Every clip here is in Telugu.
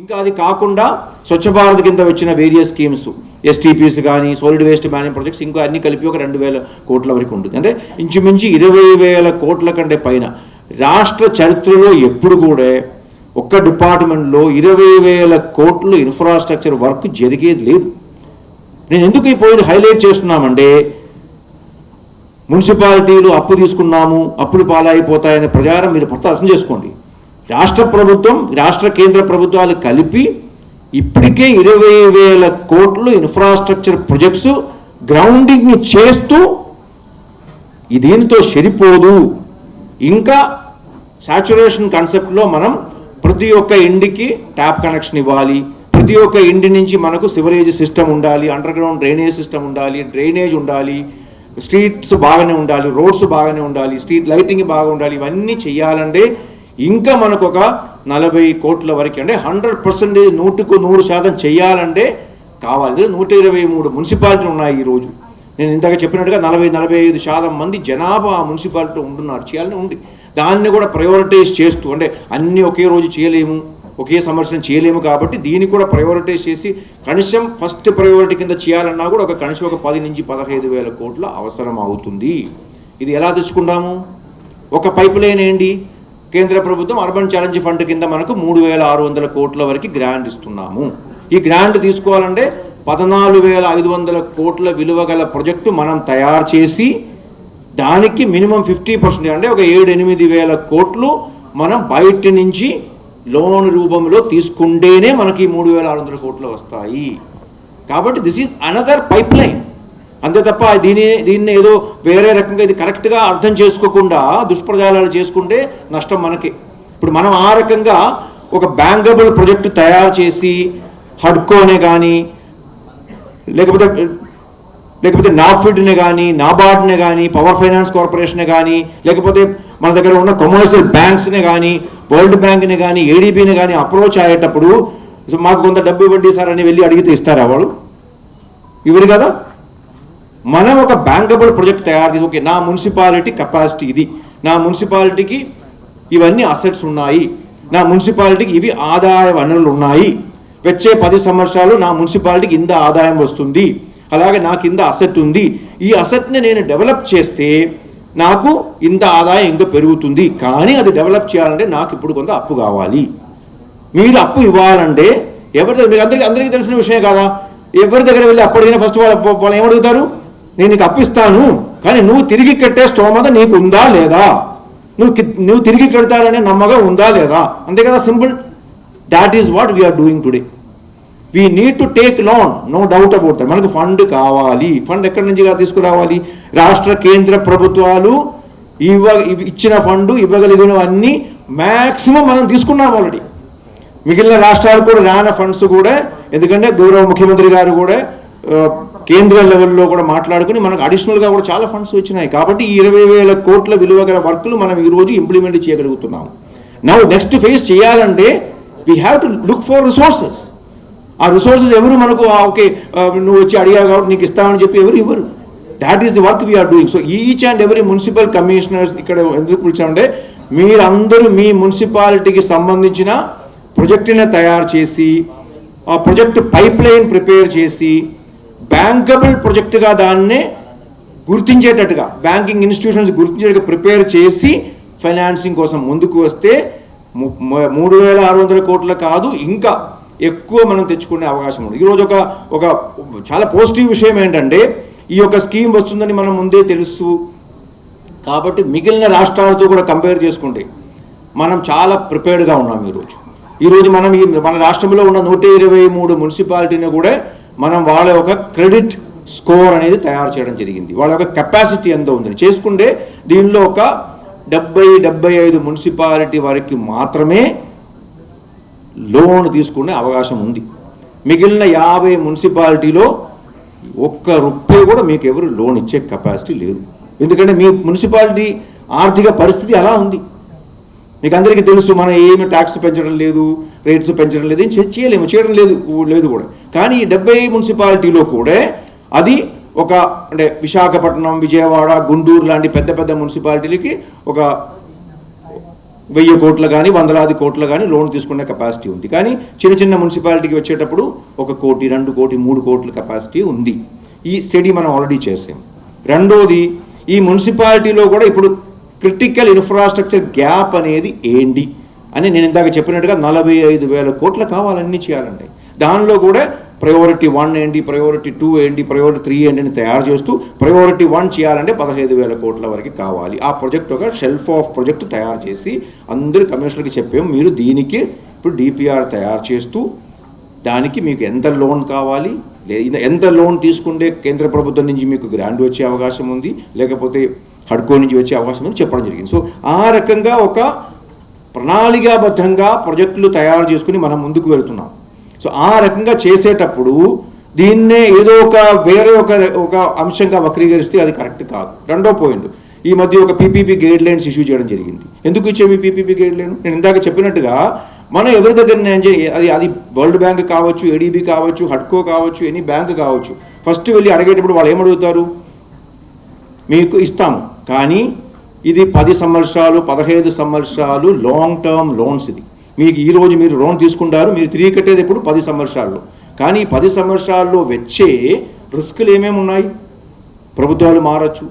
ఇంకా అది కాకుండా స్వచ్ఛ భారత్ కింద వచ్చిన వేరియస్ స్కీమ్స్ ఎస్టీపీస్ కానీ సాలిడ్ వేస్ట్ మేనేజ్మెంట్ ప్రాజెక్ట్స్ ఇంకా అన్ని కలిపి ఒక 2,000 కోట్ల వరకు ఉంటుంది. అంటే ఇంచుమించి 20,000 కోట్ల కంటే పైన రాష్ట్ర చరిత్రలో ఎప్పుడు కూడా ఒక్క డిపార్ట్మెంట్లో 20,000 కోట్లు ఇన్ఫ్రాస్ట్రక్చర్ వర్క్ జరిగేది లేదు. నేను ఎందుకు ఈ పాయింట్ హైలైట్ చేస్తున్నామంటే మున్సిపాలిటీలు అప్పు తీసుకున్నాము, అప్పులు పాలైపోతాయనే ప్రచారం మీరు ఫస్ట్ అర్థం చేసుకోండి. రాష్ట్ర ప్రభుత్వం, రాష్ట్ర కేంద్ర ప్రభుత్వాలు కలిపి ఇప్పటికే 20,000 కోట్లు ఇన్ఫ్రాస్ట్రక్చర్ ప్రాజెక్ట్స్ గ్రౌండింగ్ని చేస్తూ దీనితో సరిపోదు. ఇంకా సాచురేషన్ కాన్సెప్ట్లో మనం ప్రతి ఒక్క ఇంటికి ట్యాప్ కనెక్షన్ ఇవ్వాలి, ప్రతి ఒక్క ఇంటి నుంచి మనకు సివరేజ్ సిస్టమ్ ఉండాలి, అండర్ గ్రౌండ్ డ్రైనేజ్ సిస్టమ్ ఉండాలి, డ్రైనేజ్ ఉండాలి, స్ట్రీట్స్ బాగానే ఉండాలి, రోడ్స్ బాగానే ఉండాలి, స్ట్రీట్ లైటింగ్ బాగా ఉండాలి. ఇవన్నీ చేయాలంటే ఇంకా మనకు ఒక 40 కోట్ల వరకు, అంటే 100% 100% చేయాలంటే కావాలి. 123 మున్సిపాలిటీలు ఉన్నాయి ఈరోజు. నేను ఇందాక చెప్పినట్టుగా 40-45% మంది జనాభా మున్సిపాలిటీ ఉంటున్నారు. చేయాలని ఉంది. దాన్ని కూడా ప్రయారిటైజ్ చేస్తూ, అంటే అన్నీ ఒకే రోజు చేయలేము, ఒకే సంవత్సరం చేయలేము కాబట్టి దీన్ని కూడా ప్రయారిటైజ్ చేసి కనీసం ఫస్ట్ ప్రయారిటీ కింద చేయాలన్నా కూడా కనీసం ఒక 10,000-15,000 కోట్ల అవసరం అవుతుంది. ఇది ఎలా తెచ్చుకుంటాము? ఒక పైప్ లైన్ ఏంటి? కేంద్ర ప్రభుత్వం అర్బన్ ఛాలెంజ్ ఫండ్ కింద మనకు 3,600 కోట్ల వరకు గ్రాంట్ ఇస్తున్నాము. ఈ గ్రాంట్ తీసుకోవాలంటే 14,500 కోట్ల విలువ గల ప్రాజెక్టు మనం తయారు చేసి దానికి మినిమం 50%, అంటే ఒక 7-8 కోట్లు మనం బయట నుంచి లోన్ రూపంలో తీసుకుంటేనే మనకి 3,600 కోట్లు వస్తాయి. కాబట్టి this is another pipe line. అంతే తప్ప దీన్ని ఏదో వేరే రకంగా ఇది కరెక్ట్గా అర్థం చేసుకోకుండా దుష్ప్రచారాలు చేసుకుంటే నష్టం మనకి. ఇప్పుడు మనం ఆ రకంగా ఒక బ్యాంకబుల్ ప్రాజెక్టు తయారు చేసి హడ్కోనే కానీ లేకపోతే నాఫిడ్ని కానీ నాబార్డ్ని కానీ పవర్ ఫైనాన్స్ కార్పొరేషన్ని కానీ లేకపోతే మన దగ్గర ఉన్న కమర్షియల్ బ్యాంక్స్ని కానీ వరల్డ్ బ్యాంక్ని కానీ ఏడీబీని కానీ అప్రోచ్ అయ్యేటప్పుడు మాకు కొంత డబ్బు ఇవ్వండి సార్ అని వెళ్ళి అడిగితే ఇస్తారా వాళ్ళు? ఇవ్వరు కదా. మనం ఒక బ్యాంకబుల్ ప్రాజెక్ట్ తయారు చేసి, ఓకే నా మున్సిపాలిటీ కెపాసిటీ ఇది, నా మున్సిపాలిటీకి ఇవన్నీ అసెట్స్ ఉన్నాయి, నా మున్సిపాలిటీకి ఇవి ఆదాయ వనరులు ఉన్నాయి, వచ్చే 10 సంవత్సరాలు నా మున్సిపాలిటీకి ఇంత ఆదాయం వస్తుంది, అలాగే నాకు ఇంత అసెట్ ఉంది, ఈ అసెట్ని నేను డెవలప్ చేస్తే నాకు ఇంత ఆదాయం ఇంకా పెరుగుతుంది. కానీ అది డెవలప్ చేయాలంటే నాకు ఇప్పుడు కొంత అప్పు కావాలి. మీరు అప్పు ఇవ్వాలంటే మీకు అందరికీ తెలిసిన విషయం కదా. ఎవరి దగ్గర వెళ్ళి అప్పు అడిగినా ఫస్ట్ వాళ్ళు ఏమడుగుతారు? నేను నీకు అప్పిస్తాను కానీ నువ్వు తిరిగి కట్టే స్తోమత నీకు ఉందా లేదా, నువ్వు తిరిగి కడతారనే నమ్మకం ఉందా లేదా, అంతే కదా, simple. That is what we are doing today. We need to take loan, no doubt about that. మనకు ఫండ్ కావాలి. ఫండ్ ఎక్కడి నుంచి తీసుకురావాలి? రాష్ట్ర కేంద్ర ప్రభుత్వాలు ఇచ్చిన ఫండ్ ఇవ్వగలిగినవన్నీ మ్యాక్సిమం మనం తీసుకున్నాం ఆల్రెడీ. మిగిలిన రాష్ట్రాలు కూడా రాన ఫండ్స్ కూడా, ఎందుకంటే గౌరవ ముఖ్యమంత్రి గారు కూడా కేంద్ర లెవెల్లో కూడా మాట్లాడుకుని మనకు అడిషనల్గా కూడా చాలా ఫండ్స్ వచ్చినాయి. కాబట్టి ఈ 20,000 కోట్ల విలువ గల వర్కులు మనం ఈరోజు ఇంప్లిమెంట్ చేయగలుగుతున్నాం. నౌ నెక్స్ట్ ఫేజ్ చేయాలంటే we have to look for resources. ఆ రిసోర్సెస్ ఎవరు మనకు ఓకే నువ్వు వచ్చి అడిగావు కాబట్టి నీకు ఇస్తామని చెప్పి ఎవరు ఇవ్వరు. That is the work we are doing. So each and every municipal commissioners ఇక్కడ ఎందుకు పిలిచామంటే మీరందరూ మీ మున్సిపాలిటీకి సంబంధించిన ప్రాజెక్టుని తయారు చేసి ఆ ప్రాజెక్టు పైప్ లైన్ ప్రిపేర్ చేసి బ్యాంకబుల్ ప్రాజెక్టుగా దాన్నే గుర్తించేటట్టుగా బ్యాంకింగ్ ఇన్స్టిట్యూషన్స్ గుర్తించేట్టుగా ప్రిపేర్ చేసి ఫైనాన్సింగ్ కోసం ముందుకు వస్తే 3,600 కోట్ల కాదు ఇంకా ఎక్కువ మనం తెచ్చుకునే అవకాశం ఉంది. ఈరోజు ఒక చాలా పాజిటివ్ విషయం ఏంటంటే ఈ యొక్క స్కీమ్ వస్తుందని మనం ముందే తెలుసు కాబట్టి మిగిలిన రాష్ట్రాలతో కూడా కంపేర్ చేసుకుంటే మనం చాలా ప్రిపేర్డ్గా ఉన్నాం. ఈరోజు మనం మన రాష్ట్రంలో ఉన్న 123 మున్సిపాలిటీని కూడా మనం వాళ్ళ ఒక క్రెడిట్ స్కోర్ అనేది తయారు చేయడం జరిగింది. వాళ్ళ యొక్క కెపాసిటీ ఎంత ఉందని చేసుకుంటే దీనిలో ఒక 70-75 మున్సిపాలిటీ వరకు మాత్రమే లోన్ తీసుకునే అవకాశం ఉంది. మిగిలిన 50 మున్సిపాలిటీలో ₹1 కూడా మీకు ఎవరు లోన్ ఇచ్చే కెపాసిటీ లేదు. ఎందుకంటే మీ మున్సిపాలిటీ ఆర్థిక పరిస్థితి అలా ఉంది. మీకు అందరికీ తెలుసు, మనం ఏమి ట్యాక్స్ పెంచడం లేదు, రేట్స్ పెంచడం లేదు, ఏం చేయడం లేదు కూడా. కానీ ఈ 70 మున్సిపాలిటీలో కూడా అది ఒక అంటే విశాఖపట్నం, విజయవాడ, గుంటూరు లాంటి పెద్ద పెద్ద మున్సిపాలిటీలకి ఒక 1000 కోట్లు కానీ 100 కోట్లు కానీ లోన్ తీసుకునే కెపాసిటీ ఉంది. కానీ చిన్న మున్సిపాలిటీకి వచ్చేటప్పుడు 1 కోటి 2 కోటి 3 కోట్ల కెపాసిటీ ఉంది. ఈ స్టడీ మనం ఆల్రెడీ చేసాం. రెండోది, ఈ మున్సిపాలిటీలో కూడా ఇప్పుడు క్రిటికల్ ఇన్ఫ్రాస్ట్రక్చర్ గ్యాప్ అనేది ఏంటి అని నేను ఇందాక చెప్పినట్టుగా 45,000 కోట్లు కావాలన్నీ చేయాలండి. దానిలో కూడా ప్రయారిటీ 1 ఏంటి, ప్రయారిటీ 2 ఏంటి, ప్రయారిటీ 3 ఏంటి అని తయారు చేస్తూ ప్రయారిటీ 1 చేయాలంటే 15,000 కోట్ల వరకు కావాలి. ఆ ప్రాజెక్ట్ ఒక షెల్ఫ్ ఆఫ్ ప్రాజెక్ట్ తయారు చేసి అందరు కమిషనర్కి చెప్పాము, మీరు దీనికి ఇప్పుడు డిపిఆర్ తయారు చేస్తూ దానికి మీకు ఎంత లోన్ కావాలి, ఎంత లోన్ తీసుకుంటే కేంద్ర ప్రభుత్వం నుంచి మీకు గ్రాంట్ వచ్చే అవకాశం ఉంది, లేకపోతే హడ్కో నుంచి వచ్చే అవకాశం ఉంది చెప్పడం జరిగింది. సో ఆ రకంగా ఒక ప్రణాళికాబద్ధంగా ప్రాజెక్టులు తయారు చేసుకుని మనం ముందుకు వెళ్తున్నాం. సో ఆ రకంగా చేసేటప్పుడు దీన్నే ఏదో వేరే ఒక అంశంగా వక్రీకరిస్తే అది కరెక్ట్ కాదు. రెండో పాయింట్, ఈ మధ్య ఒక పీపీపీ గైడ్ లైన్స్ ఇష్యూ చేయడం జరిగింది. ఎందుకు ఇచ్చేవి పీపీపీ గైడ్ లైన్? నేను ఇందాక చెప్పినట్టుగా మనం ఎవరి దగ్గర అది వరల్డ్ బ్యాంక్ కావచ్చు, ఏడీబీ కావచ్చు, హడ్కో కావచ్చు, ఎనీ బ్యాంక్ కావచ్చు, ఫస్ట్ వెళ్ళి అడిగేటప్పుడు వాళ్ళు ఏమడుగుతారు, మీకు ఇస్తాము కానీ ఇది 10 సంవత్సరాలు 15 సంవత్సరాలు లాంగ్ టర్మ్ లోన్స్. ఇది మీకు ఈరోజు మీరు లోన్ తీసుకుంటారు, మీరు తిరిగి కట్టేది ఎప్పుడు 10 సంవత్సరాల్లో. కానీ 10 సంవత్సరాల్లో వచ్చే రిస్కులు ఏమేమి ఉన్నాయి? ప్రభుత్వాలు మారచ్చు,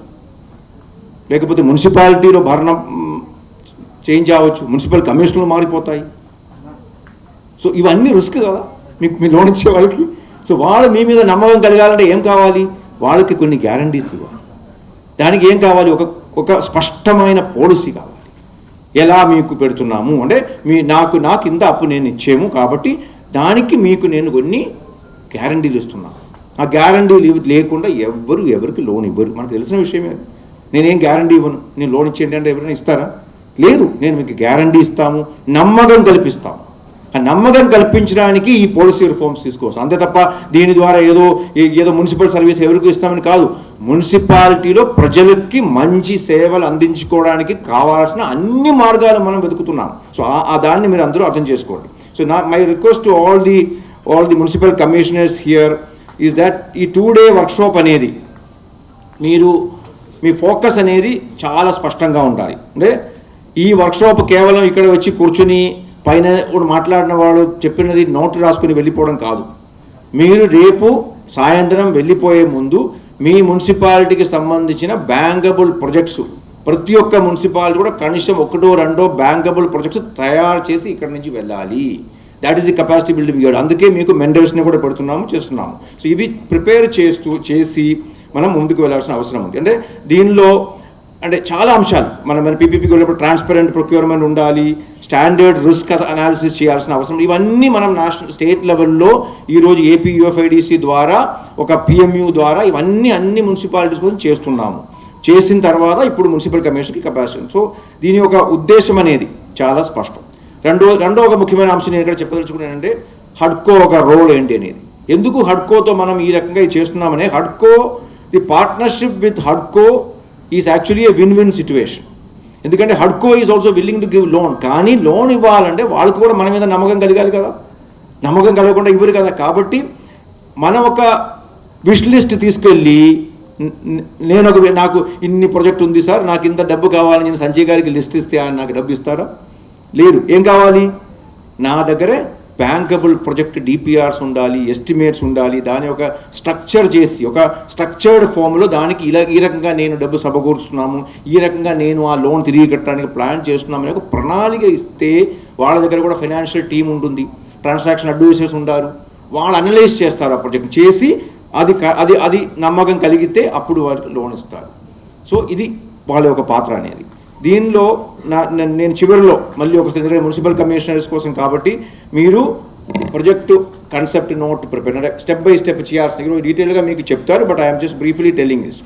లేకపోతే మున్సిపాలిటీలో భరణం చేంజ్ అవ్వచ్చు, మున్సిపల్ కమిషనర్లు మారిపోతాయి. సో ఇవన్నీ రిస్క్ కదా మీ లోన్ ఇచ్చే వాళ్ళకి. సో వాళ్ళు మీ మీద నమ్మకం కలగాలంటే ఏం కావాలి? వాళ్ళకి కొన్ని గ్యారంటీస్ ఇవ్వాలి. దానికి ఏం కావాలి? ఒక స్పష్టమైన పాలసీ కావాలి. ఎలా మీకు పెడుతున్నాము అంటే నాకు ఇంత అప్పు నేను ఇచ్చేము కాబట్టి దానికి మీకు నేను కొన్ని గ్యారంటీలు ఇస్తున్నాను. ఆ గ్యారంటీలు లేకుండా ఎవరికి లోన్ ఇవ్వరు. మనకు తెలిసిన విషయమే. నేనేం గ్యారంటీ ఇవ్వను, నేను లోన్ ఇచ్చేయండి అంటే ఎవరైనా ఇస్తారా? లేదు. నేను మీకు గ్యారంటీ ఇస్తాము, నమ్మకం కల్పిస్తాము. ఆ నమ్మకం కల్పించడానికి ఈ పాలసీ రిఫార్మ్స్ తీసుకోవచ్చు. అంతే తప్ప దీని ద్వారా ఏదో మున్సిపల్ సర్వీస్ ఎవరికి ఇస్తామని కాదు. మున్సిపాలిటీలో ప్రజలకి మంచి సేవలు అందించుకోవడానికి కావాల్సిన అన్ని మార్గాలు మనం వెతుకుతున్నాం. సో ఆ దాన్ని మీరు అందరూ అర్థం చేసుకోండి. So my request to all the municipal commissioners here is that ఈ 2-day వర్క్షాప్ అనేది మీ ఫోకస్ అనేది చాలా స్పష్టంగా ఉండాలి. అంటే ఈ వర్క్షాప్ కేవలం ఇక్కడ వచ్చి కూర్చుని పైన మాట్లాడిన వాళ్ళు చెప్పినది నోట్ రాసుకుని వెళ్ళిపోవడం కాదు. మీరు రేపు సాయంత్రం వెళ్ళిపోయే ముందు మీ మున్సిపాలిటీకి సంబంధించిన బ్యాంకబుల్ ప్రాజెక్ట్స్ ప్రతి ఒక్క మున్సిపాలిటీ కూడా కనీసం 1-2 బ్యాంకబుల్ ప్రాజెక్ట్స్ తయారు చేసి ఇక్కడ నుంచి వెళ్ళాలి. That is the capacity building year. అందుకే మీకు మెండర్స్ని కూడా చేస్తున్నాము. సో ఇవి ప్రిపేర్ చేసి మనం ముందుకు వెళ్ళాల్సిన అవసరం ఉంది. అంటే దీనిలో చాలా అంశాలు మన పీపీపీకి వెళ్ళినప్పుడు ట్రాన్స్పరెంట్ ప్రొక్యూర్మెంట్ ఉండాలి, స్టాండర్డ్ రిస్క్ అనాలిసిస్ చేయాల్సిన అవసరం. ఇవన్నీ మనం స్టేట్ లెవెల్లో ఈరోజు ఏపీ యూఎఫ్ఐడిసి ద్వారా ఒక పిఎంయూ ద్వారా అన్ని మున్సిపాలిటీస్ కోసం చేస్తున్నాము. చేసిన తర్వాత ఇప్పుడు మున్సిపల్ కమిషన్కి కెపాసిటీ. సో దీని యొక్క ఉద్దేశం అనేది చాలా స్పష్టం. రెండో ఒక ముఖ్యమైన అంశం నేను ఇక్కడ చెప్పదలుచుకున్నానంటే హడ్కో ఒక రోల్ ఏంటి అనేది. ఎందుకు హడ్కోతో మనం ఈ రకంగా చేస్తున్నామనే హడ్కో the partnership with హడ్కో is actually A win-win situation. ఎందుకంటే హడ్కో is also willing to give loan. కానీ లోన్ ఇవ్వాలంటే వాళ్ళకు కూడా మన మీద నమ్మకం కలగాలి కదా. నమ్మకం కలగకుండా ఇవ్వరు కదా. కాబట్టి మనం ఒక విష్ లిస్ట్ తీసుకెళ్ళి నాకు ఇన్ని ప్రాజెక్ట్ ఉంది సార్, నాకు ఇంత డబ్బు కావాలని నేను సంజయ్ గారికి లిస్ట్ ఇస్తే ఆయన నాకు డబ్బు ఇస్తారా? లేదు. ఏం కావాలి? నా దగ్గరే బ్యాంకబుల్ ప్రాజెక్ట్ డిపిఆర్స్ ఉండాలి, ఎస్టిమేట్స్ ఉండాలి, దాని ఒక స్ట్రక్చర్ చేసి ఒక స్ట్రక్చర్డ్ ఫామ్లో దానికి ఈ రకంగా నేను డబ్బు సమకూరుస్తున్నాము, ఈ రకంగా నేను ఆ లోన్ తిరిగి కట్టడానికి ప్లాన్ చేస్తున్నామని ఒక ప్రణాళిక ఇస్తే వాళ్ళ దగ్గర కూడా ఫైనాన్షియల్ టీం ఉంటుంది, ట్రాన్సాక్షన్ అడ్వైజర్స్ ఉంటారు, వాళ్ళు అనలైజ్ చేస్తారు ఆ ప్రాజెక్ట్ చేసి అది నమ్మకం కలిగితే అప్పుడు వాళ్ళకి లోన్ ఇస్తారు. సో ఇది వాళ్ళ యొక్క పాత్ర అనేది. దీనిలో నేను చివరిలో మళ్ళీ ఒకసారి మున్సిపల్ కమిషనర్స్ కోసం కాబట్టి మీరు ప్రాజెక్టు కన్సెప్ట్ నోట్ ప్రిపేర్ అంటే స్టెప్ బై స్టెప్ చేయాల్సిన డీటెయిల్గా మీకు చెప్తారు. But I'm just briefly telling this.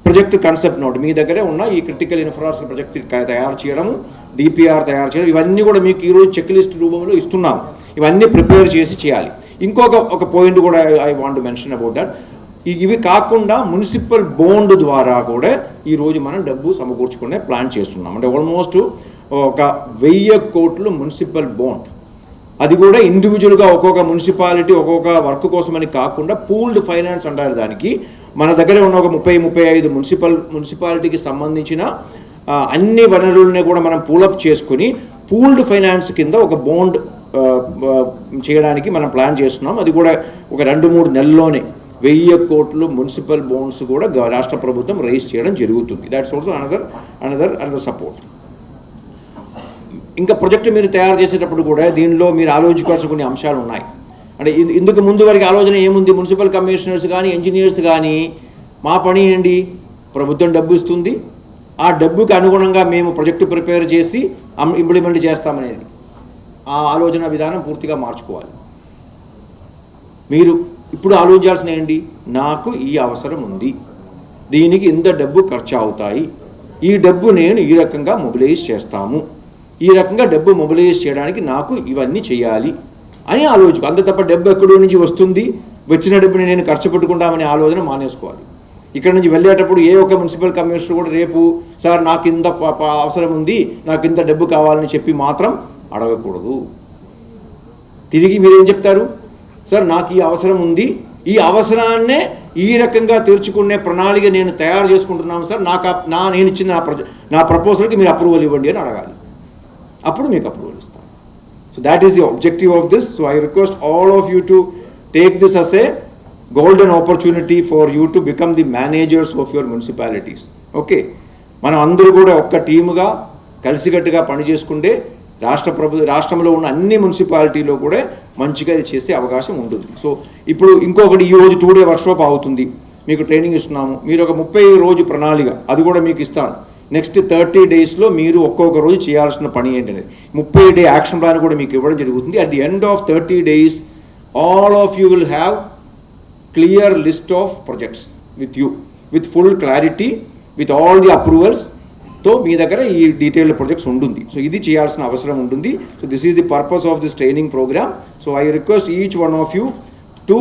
Project concept note మీ దగ్గరే ఉన్న ఈ క్రిటికల్ ఇన్ఫ్రాస్ట్రక్చర్ ప్రాజెక్ట్ తయారు చేయడము, డిపిఆర్ తయారు చేయడం, ఇవన్నీ కూడా మీకు ఈరోజు చెక్ లిస్ట్ రూపంలో ఇస్తున్నాము. ఇవన్నీ ప్రిపేర్ చేయాలి. ఇంకొక పాయింట్ కూడా I want to mention about that. ఇవి కాకుండా మున్సిపల్ బాండ్ ద్వారా కూడా ఈరోజు మనం డబ్బు సమకూర్చుకునే ప్లాన్ చేస్తున్నాం. అంటే ఆల్మోస్ట్ 1000 కోట్లు మున్సిపల్ బాండ్. అది కూడా ఇండివిజువల్గా ఒక్కొక్క మున్సిపాలిటీ ఒక్కొక్క వర్క్ కోసమని కాకుండా పూల్డ్ ఫైనాన్స్ అంటారు దానికి. మన దగ్గర ఉన్న ఒక 30-35 మున్సిపాలిటీకి సంబంధించిన అన్ని వనరుల్ని కూడా మనం పూలప్ చేసుకుని పూల్డ్ ఫైనాన్స్ కింద ఒక బాండ్ చేయడానికి మనం ప్లాన్ చేస్తున్నాం. అది కూడా ఒక 2-3 నెలల్లోనే 1000 కోట్లు మున్సిపల్ బాండ్స్ కూడా రాష్ట్ర ప్రభుత్వం రైజ్ చేయడం జరుగుతుంది. That's also another support. ఇంకా ప్రాజెక్టు మీరు తయారు చేసేటప్పుడు కూడా దీనిలో మీరు ఆలోచించాల్సిన కొన్ని అంశాలు ఉన్నాయి. అంటే ఇందుకు ముందు వరకు ఆలోచన ఏముంది, మున్సిపల్ కమిషనర్స్ కానీ ఇంజనీర్స్ కానీ మా పని ఏంటి, ప్రభుత్వం డబ్బు ఇస్తుంది, ఆ డబ్బుకి అనుగుణంగా మేము ప్రాజెక్టు ప్రిపేర్ చేసి ఇంప్లిమెంట్ చేస్తామనేది. ఆ ఆలోచన విధానం పూర్తిగా మార్చుకోవాలి. మీరు ఇప్పుడు ఆలోచించాల్సిన ఏంటి, నాకు ఈ అవసరం ఉంది, దీనికి ఇంత డబ్బు ఖర్చు అవుతాయి, ఈ డబ్బు నేను ఈ రకంగా మొబిలైజ్ చేస్తాము, ఈ రకంగా డబ్బు మొబిలైజ్ చేయడానికి నాకు ఇవన్నీ చేయాలి అని ఆలోచించు. అంత తప్ప డబ్బు ఎక్కడి నుంచి వస్తుంది, వచ్చిన డబ్బుని నేను ఖర్చు పెట్టుకుంటామనే ఆలోచన మానేసుకోవాలి. ఇక్కడ నుంచి వెళ్ళేటప్పుడు ఏ ఒక్క మున్సిపల్ కమిషనర్ కూడా రేపు సార్ నాకు ఇంత అవసరం ఉంది, నాకు ఇంత డబ్బు కావాలని చెప్పి మాత్రం అడగకూడదు. తిరిగి మీరేం చెప్తారు, సార్ నాకు ఈ అవసరం ఉంది, ఈ అవసరాన్నే ఈ రకంగా తీర్చుకునే ప్రణాళిక నేను తయారు చేసుకుంటున్నాను సార్, నేను ఇచ్చిన నా ప్రపోజల్కి మీరు అప్రూవల్ ఇవ్వండి అని అడగాలి. అప్పుడు మీకు అప్రూవల్ ఇస్తాను. So that is the objective of this. So I request all of you to take this us A golden opportunity for you to become the managers of your municipalities. Okay, మనం అందరూ కూడా ఒక్క టీముగా కలిసికట్టుగా పనిచేసుకుంటే రాష్ట్రంలో ఉన్న అన్ని మున్సిపాలిటీలో కూడా మంచిగా ఇది చేసే అవకాశం ఉంటుంది. సో ఇప్పుడు ఇంకొకటి, ఈ రోజు 2 డే వర్క్షాప్ అవుతుంది, మీకు ట్రైనింగ్ ఇస్తున్నాము. మీరు ఒక 30 రోజు ప్రణాళిక అది కూడా మీకు ఇస్తాను. నెక్స్ట్ 30 డేస్లో మీరు ఒక్కొక్క రోజు చేయాల్సిన పని ఏంటనేది 30 డే యాక్షన్ ప్లాన్ కూడా మీకు ఇవ్వడం జరుగుతుంది. At the end of 30 days all of you will have clear list of projects with you, with full clarity, with all the approvals. తో మీ దగ్గర ఈ డీటెయిల్డ్ ప్రాజెక్ట్స్ ఉంటుంది. సో ఇది చేయాల్సిన అవసరం ఉంటుంది. So this is the purpose of this training programme. So I request each one of you to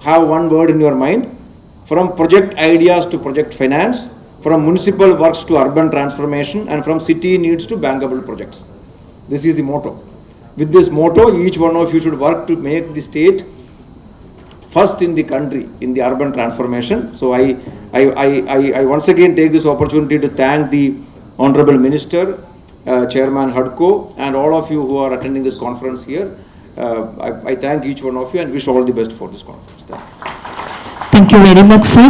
have one word in your mind, from project ideas to project finance, from municipal works to urban transformation, and from city needs to bankable projects. This is the motto. With this motto, each one of you should work to make the state first in the country in the urban transformation. So I once again take this opportunity to thank the Honorable Minister, Chairman HUDCO, and all of you who are attending this conference here. I thank each one of you and wish all the best for this conference. Thank you very much, sir.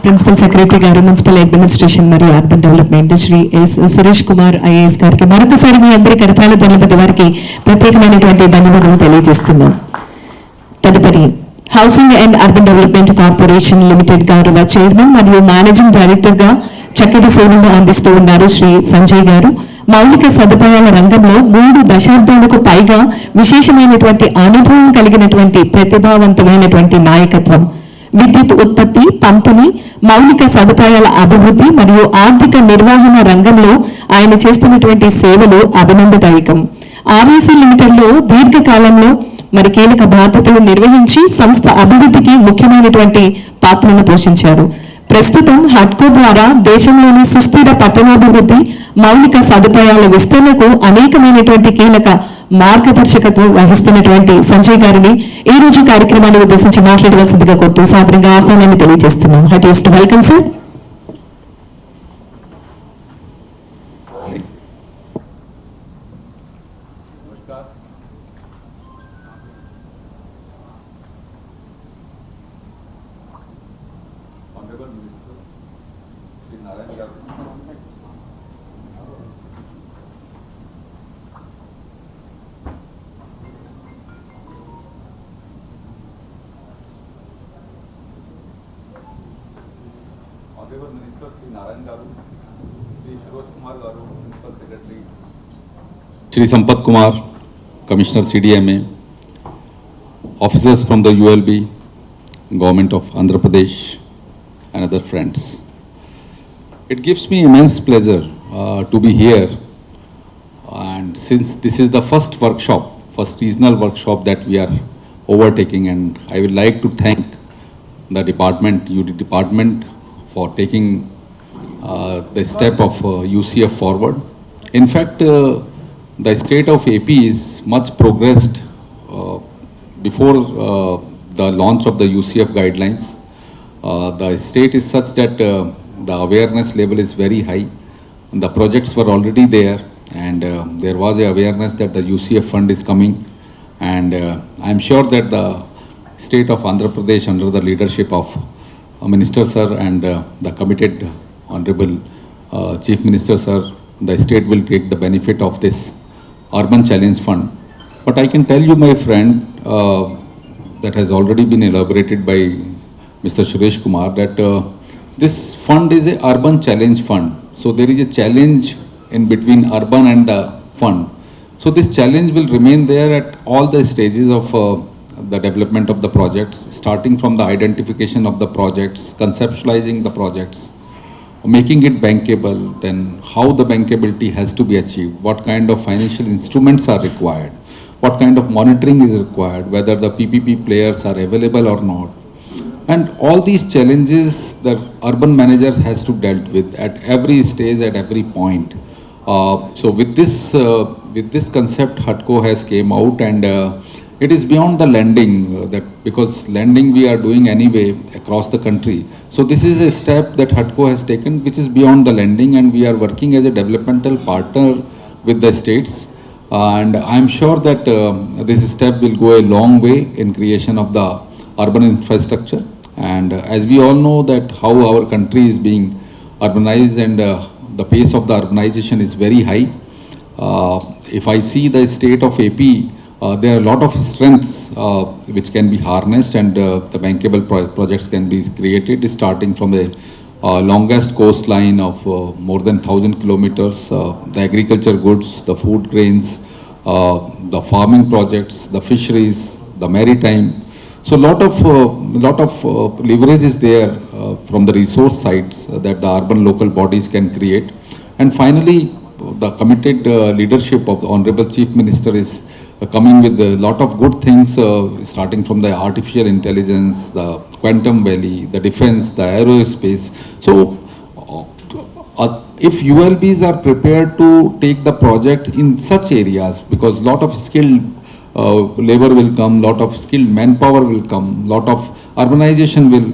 Principal Secretary గారు, మున్సిపల్ అడ్మినిస్ట్రేషన్ మరియు urban development Shri S Suresh Kumar IAS గారికి మరొకసారి మీ అందరి కరతాళ ధన్యవాదాలు, వారికి ప్రత్యేకమైనటువంటి ధన్యవాదాలు తెలియజేస్తున్నాం. తదుపరి housing and urban development corporation limited గౌరవ చైర్మన్ మరియు మేనేజింగ్ డైరెక్టర్ గా చక్కటి సేవలు అందిస్తూ ఉన్నారు శ్రీ సంజయ్ గారు. మౌలిక సదుపాయాల రంగంలో 3 దశాబ్దాలకు పైగా విశేషమైనటువంటి అనుభవం కలిగినటువంటి ప్రతిభావంతమైనటువంటి నాయకత్వం, విద్యుత్ ఉత్పత్తి, పంపిణీ, మౌలిక సదుపాయాల అభివృద్ధి మరియు ఆర్థిక నిర్వహణ రంగంలో ఆయన చేస్తున్నటువంటి సేవలు అభినందదాయకం. ఆర్ఈసీ లిమిటెడ్లో దీర్ఘకాలంలో మరి కీలక బాధ్యతలు నిర్వహించి సంస్థ అభివృద్ధికి ముఖ్యమైనటువంటి పాత్రను పోషించారు. ప్రస్తుతం హడ్కో ద్వారా దేశంలోని సుస్థిర పట్టణాభివృద్ధి, మౌలిక సదుపాయాల విస్తరణకు అనేకమైనటువంటి కీలక మార్గదర్శకత్వం వహిస్తున్నటువంటి సంజయ్ గారిని ఈ రోజు కార్యక్రమాన్ని ఉద్దేశించి మాట్లాడవలసిందిగా కోరుతూ సాదరంగా ఆహ్వానాన్ని తెలియజేస్తున్నాం. Heartiest welcome sir. Honorable Minister Sri Narayan Garu, Sri Suresh Kumar Garu, Municipal Secretary, Sri Sampath Kumar, Commissioner CDMA, officers from the ULB, Government of Andhra Pradesh, and other friends. It gives me immense pleasure to be here, and since this is the first regional workshop that we are overtaking, and I would like to thank the UD department for taking the step of UCF forward. In fact, the state of AP is much progressed before the launch of the UCF guidelines. The state is such that the awareness level is very high. the projects were already there, and there was a awareness that the UCF fund is coming, and I'm sure that the state of Andhra Pradesh, under the leadership of Minister Sir and the committed Honorable Chief Minister Sir, the state will take the benefit of this Urban Challenge Fund. But I can tell you, my friend, that has already been elaborated by Mr. Suresh Kumar, that this fund is a Urban Challenge Fund. So there is a challenge in between urban and the fund. So this challenge will remain there at all the stages of the development of the projects, starting from the identification of the projects, conceptualizing the projects, making it bankable, then how the bankability has to be achieved, what kind of financial instruments are required, what kind of monitoring is required, whether the PPP players are available or not. And all these challenges that urban managers has to dealt with at every stage, at every point. So with this concept, HUDCO has came out, and it is beyond the lending, that because lending we are doing anyway across the country. So this is a step that HUDCO has taken, which is beyond the lending, and we are working as a developmental partner with the states. And I am sure that this step will go a long way in creation of the urban infrastructure. And as we all know that how our country is being urbanized, and the pace of the urbanization is very high. If I see the state of AP, there are a lot of strengths which can be harnessed, and the bankable projects can be created, starting from the longest coastline of more than 1,000 kilometers, the agriculture goods, the food grains, the farming projects, the fisheries, the maritime. So lot of leverage is there from the resource sides that the urban local bodies can create. And finally, the committed leadership of the Honorable Chief Minister is coming with a lot of good things, starting from the artificial intelligence, the quantum valley, the defense, the aerospace. So if ULBs are prepared to take the project in such areas, because lot of skilled labor will come, lot of skilled manpower will come, lot of urbanization will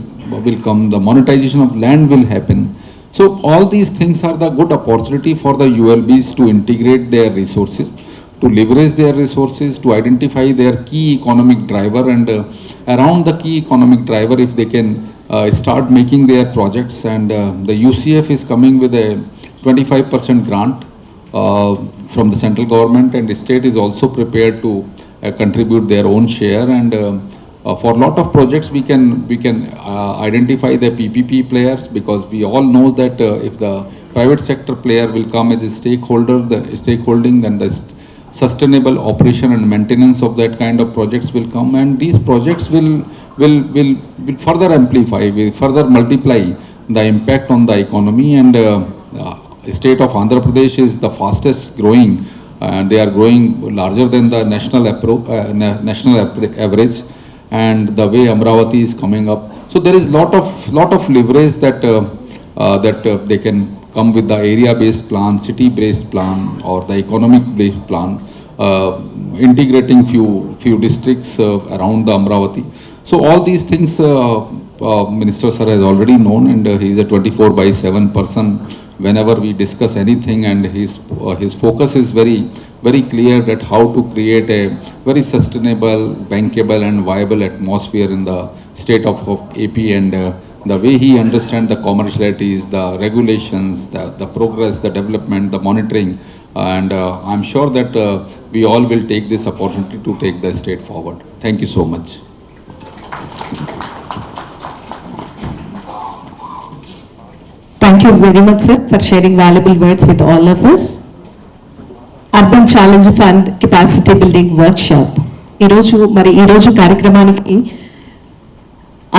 come, the monetization of land will happen. So all these things are the good opportunity for the ULBs to integrate their resources, to leverage their resources, to identify their key economic driver, and around the key economic driver, if they can start making their projects. And the UCF is coming with a 25% grant from the central government, and the state is also prepared to contribute their own share. And for a lot of projects we can identify the PPP players, because we all know that if the private sector player will come as a stakeholder, the stakeholding, then the sustainable operation and maintenance of that kind of projects will come, and these projects will further amplify, will further multiply the impact on the economy. And state of Andhra Pradesh is the fastest growing, and they are growing larger than the national average, and the way Amravati is coming up. So there is lot of leverage that they can come with the area-based plan, city-based plan, or the economic-based plan, integrating few districts around the Amravati. So all these things Minister Sir has already known, and he is a 24/7 person whenever we discuss anything, and his focus is very clear that how to create a very sustainable, bankable and viable atmosphere in the state of AP. And the way he understands the commercialities, the regulations, the progress, the development, the monitoring, and I'm sure that we all will take this opportunity to take the state forward. Thank you so much. Thank you very much, sir, for sharing valuable words with all of us. Urban Challenge Fund Capacity Building Workshop. ఈ రోజు కార్యక్రమానికి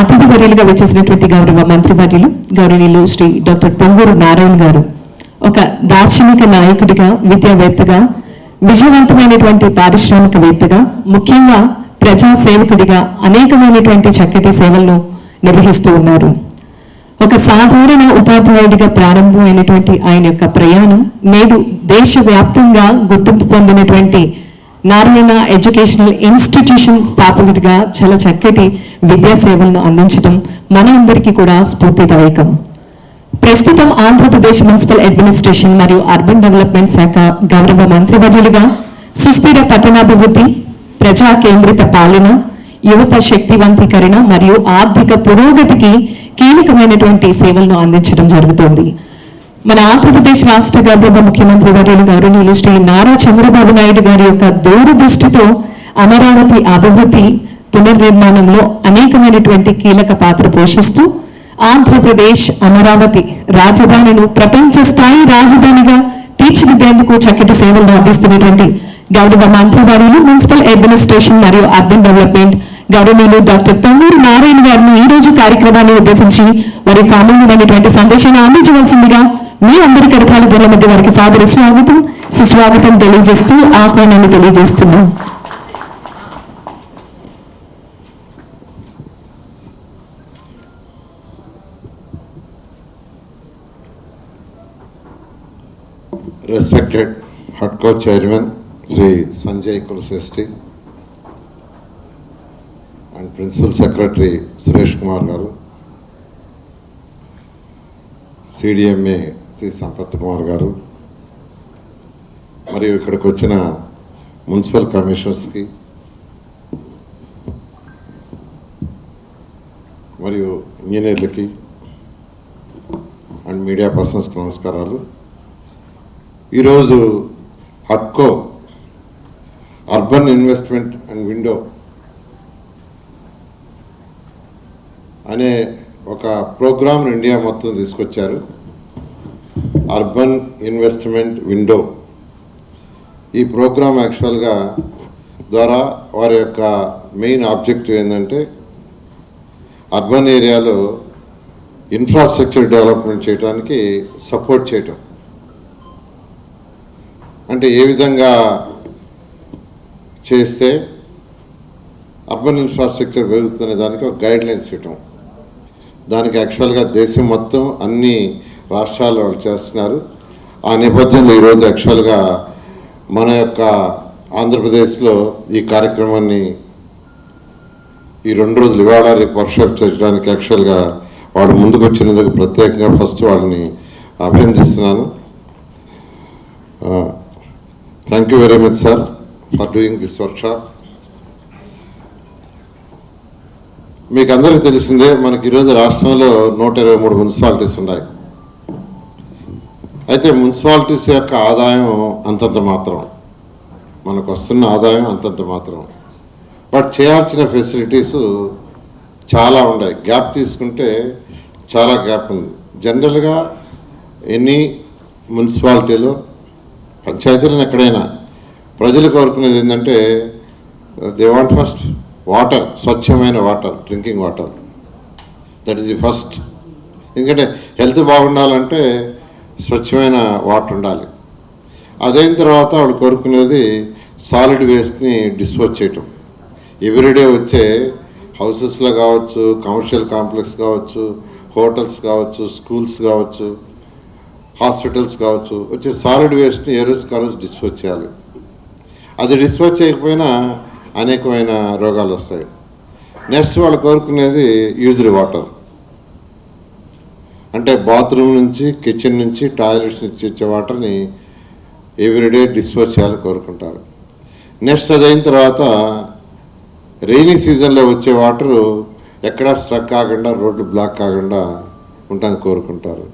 అతిథి వర్యులుగా వచ్చేసినటువంటి గౌరవ మంత్రివర్యులు గౌరవనీయులు శ్రీ డాక్టర్ పొంగూరు నారాయణ గారు ఒక దార్శనిక నాయకుడిగా, విద్యావేత్తగా, విజయవంతమైనటువంటి పారిశ్రామికవేత్తగా, ముఖ్యంగా ప్రజా సేవకుడిగా అనేకమైనటువంటి చక్కటి సేవలను నిర్వహిస్తూ ఉన్నారు. ఒక సాధారణ ఉపాధ్యాయుడిగా ప్రారంభమైనటువంటి ఆయన యొక్క ప్రయాణం నేడు దేశవ్యాప్తంగా గుర్తింపు పొందినటువంటి నారాయణ ఎడ్యుకేషనల్ ఇన్స్టిట్యూషన్ స్థాపకుడిగా చాలా చక్కటి విద్యా సేవలను అందించడం మన అందరికీ కూడా స్ఫూర్తిదాయకం. ప్రస్తుతం ఆంధ్రప్రదేశ్ మున్సిపల్ అడ్మినిస్ట్రేషన్ మరియు అర్బన్ డెవలప్మెంట్ శాఖ గౌరవ మంత్రివర్యులుగా సుస్థిర పట్టణాభివృద్ధి, ప్రజా కేంద్రిత పాలన, యువత శక్తివంతీకరణ మరియు ఆర్థిక పురోగతికి కీలకమైనటువంటి సేవలను అందించడం జరుగుతోంది. మన ఆంధ్రప్రదేశ్ రాష్ట్ర గౌరవ ముఖ్యమంత్రి వర్యులు గౌరవనీయులు శ్రీ నారా చంద్రబాబు నాయుడు గారి యొక్క దూరదృష్టితో అమరావతి అభివృద్ధి పునర్నిర్మాణంలో అనేకమైనటువంటి కీలక పాత్ర పోషిస్తూ ఆంధ్రప్రదేశ్ అమరావతి రాజధానిను ప్రపంచ స్థాయి రాజధానిగా తీర్చిదిద్దేందుకు చక్కటి సేవలను అందిస్తున్నటువంటి గౌరవ మంత్రివర్యులు మున్సిపల్ అడ్మినిస్ట్రేషన్ మరియు అర్బన్ డెవలప్మెంట్ గౌరవనీయులు డాక్టర్ పొంగూరు నారాయణ గారిని ఈ రోజు కార్యక్రమాన్ని ఉద్దేశించి వారి కామూల్యమైనటువంటి సందేశాన్ని అందించవలసిందిగా మీ అందరి కరతాల ధ్వనుల మధ్య వారికి సాదర స్వాగతం సుస్వాగతం తెలియజేస్తూ ఆహ్వానాన్ని తెలియజేస్తున్నాం. Respected HUDCO Chairman Sri Sanjay Kulsesti and Principal Secretary Suresh Kumar Garu, CDMA Sri Sampath Kumar Garu, మరియు ఇక్కడికి వచ్చిన మున్సిపల్ కమిషనర్స్కి మరియు ఇంజనీర్లకి అండ్ మీడియా పర్సన్స్కి నమస్కారాలు. ఈరోజు హడ్కో అర్బన్ ఇన్వెస్ట్మెంట్ అండ్ విండో అనే ఒక ప్రోగ్రామ్ ఇండియా మొత్తం తీసుకొచ్చారు. అర్బన్ ఇన్వెస్ట్మెంట్ విండో ఈ ప్రోగ్రామ్ యాక్చువల్గా ద్వారా వారి యొక్క మెయిన్ ఆబ్జెక్టివ్ ఏంటంటే అర్బన్ ఏరియాలో ఇన్ఫ్రాస్ట్రక్చర్ డెవలప్మెంట్ చేయడానికి సపోర్ట్ చేయటం. అంటే ఏ విధంగా చేస్తే అర్బన్ ఇన్ఫ్రాస్ట్రక్చర్ పెరుగుతున్న దానికి ఒక గైడ్ లైన్స్ ఇవ్వటం. దానికి యాక్చువల్గా దేశం మొత్తం అన్ని రాష్ట్రాల్లో వాళ్ళు చేస్తున్నారు. ఆ నేపథ్యంలో ఈరోజు యాక్చువల్గా మన యొక్క ఆంధ్రప్రదేశ్లో ఈ కార్యక్రమాన్ని ఈ 2 రోజులు ఇవాళ రేపు వర్క్షాప్ చేయడానికి యాక్చువల్గా వాళ్ళు ముందుకు వచ్చినందుకు ప్రత్యేకంగా ఫస్ట్ వాళ్ళని అభినందిస్తున్నాను. Thank you very much sir for doing this workshop. మీకు అందరికీ తెలిసిందే, మనకి ఈరోజు రాష్ట్రంలో 123 మున్సిపాలిటీస్ ఉన్నాయి. అయితే మున్సిపాలిటీస్ యొక్క ఆదాయం అంతంత మాత్రం, మనకు వస్తున్న ఆదాయం అంతంత మాత్రం. బట్ చేయాల్సిన ఫెసిలిటీస్ చాలా ఉన్నాయి. గ్యాప్ తీసుకుంటే చాలా గ్యాప్ ఉంది. జనరల్గా ఎనీ మున్సిపాలిటీలో పంచాయతీలను ఎక్కడైనా ప్రజలు కోరుకునేది ఏంటంటే దే వాంట్ ఫస్ట్ వాటర్, స్వచ్ఛమైన water, drinking water. That is the first. ఎందుకంటే హెల్త్ బాగుండాలంటే స్వచ్ఛమైన వాటర్ ఉండాలి. అదైన తర్వాత వాళ్ళు కోరుకునేది సాలిడ్ వేస్ట్ని డిస్పోజ్ చేయటం. ఎవ్రీడే వచ్చే హౌసెస్లో కావచ్చు, కమర్షియల్ కాంప్లెక్స్ కావచ్చు, హోటల్స్ కావచ్చు, స్కూల్స్ కావచ్చు, హాస్పిటల్స్ కావచ్చు, వచ్చే సాలిడ్ వేస్ట్ని ఏ రోజుకి ఆ రోజు డిస్పోజ్ చేయాలి. అది డిస్పోజ్ చేయకపోయినా అనేకమైన రోగాలు వస్తాయి. నెక్స్ట్ వాళ్ళు కోరుకునేది యూజ్డ్ వాటర్, అంటే బాత్రూమ్ నుంచి, కిచెన్ నుంచి, టాయిలెట్స్ నుంచి వచ్చే వాటర్ని ఎవ్రీడే డిస్పోజ్ చేయాలని కోరుకుంటారు. నెక్స్ట్ అదైన తర్వాత రెయినీ సీజన్లో వచ్చే వాటరు ఎక్కడా స్ట్రక్ కాకుండా, రోడ్లు బ్లాక్ కాకుండా ఉండడానికి కోరుకుంటారు.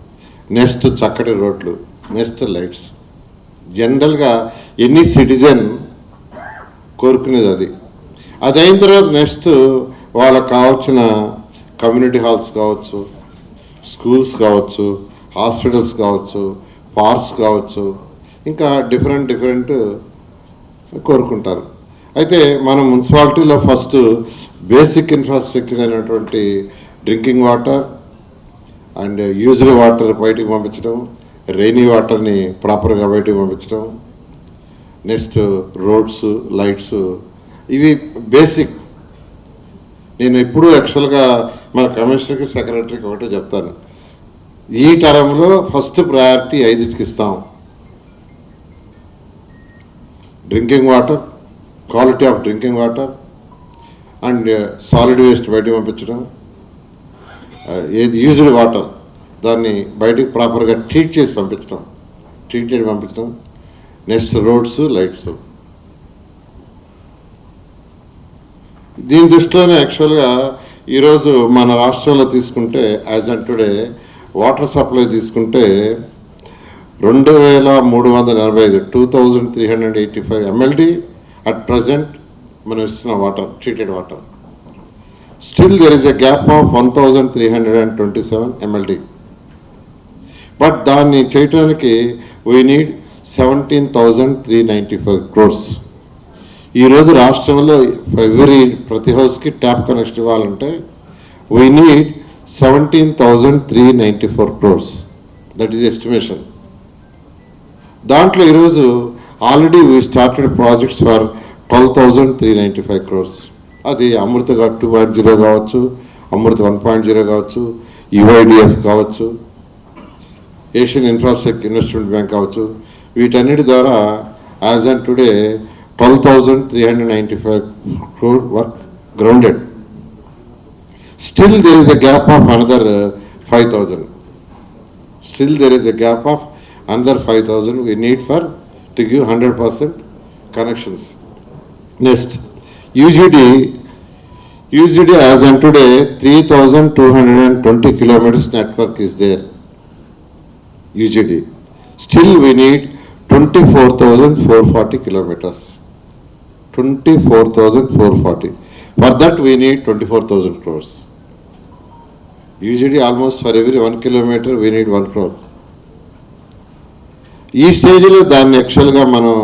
నెక్స్ట్ చక్కటి రోడ్లు, నెక్స్ట్ లైట్స్. జనరల్గా ఎనీ సిటిజన్ కోరుకునేది అది. అదైన తర్వాత నెక్స్ట్ వాళ్ళకు కావాల్సిన కమ్యూనిటీ హాల్స్ కావచ్చు, స్కూల్స్ కావచ్చు, హాస్పిటల్స్ కావచ్చు, పార్క్స్ కావచ్చు, ఇంకా డిఫరెంట్ కోరుకుంటారు. అయితే మన మున్సిపాలిటీలో ఫస్ట్ బేసిక్ ఇన్ఫ్రాస్ట్రక్చర్ అయినటువంటి drinking water and used water బయటికి పంపించడం, రెయినీ వాటర్ని ప్రాపర్గా బయటికి పంపించడం, నెక్స్ట్ రోడ్స్, లైట్స్, ఇవి బేసిక్. నేను ఎప్పుడూ యాక్చువల్గా మన కమిషనర్కి, సెక్రటరీకి ఒకటే చెప్తాను, ఈ టర్మ్లో ఫస్ట్ ప్రయారిటీ 5కి ఇస్తాం. Drinking water, quality of drinking water and solid waste బయటకు పంపించడం, ఏది యూజ్డ్ వాటర్ దాన్ని బయటికి ప్రాపర్గా ట్రీట్ చేసి పంపించడం, ట్రీటెడ్ పంపించడం. Next roads, lights. దీని దృష్టిలోనే యాక్చువల్గా ఈరోజు మన రాష్ట్రంలో తీసుకుంటే as and today water supply తీసుకుంటే 2345 2385 MLD అట్ ప్రజెంట్ మనం ఇస్తున్న water, treated water. Still there is a gap of 1327 MLD. But దాన్ని చేయటానికి వీ నీడ్ 17,395 crores. ఈరోజు రాష్ట్రంలో ప్రతి హౌస్కి ట్యాప్ కనెక్షన్ ఇవ్వాలంటే we need 17,394 crores. That is estimation. దాంట్లో ఈరోజు already we started projects for 12,395 crores. అది అమృత 2.0 కావచ్చు, అమృత 1.0 కావచ్చు, UIDF కావచ్చు, ఏషియన్ ఇన్ఫ్రాస్ట్రక్చర్ ఇన్వెస్ట్మెంట్ బ్యాంక్ కావచ్చు. వీటన్నిటి ద్వారా as and today 12,395 crore work grounded. Still there is a gap of another 5,000. Still there is a gap of another 5,000 we need for to give 100% connections. Next, UGD as on today 3,220 kilometers network is there. UGD. Still we need 24,440 kilometers. 24,440. For that we need 24,000 crores. Usually almost for every 1 kilometer we need 1 crore. ఈ స్టేజ్లో దాన్ని యాక్చువల్గా మనం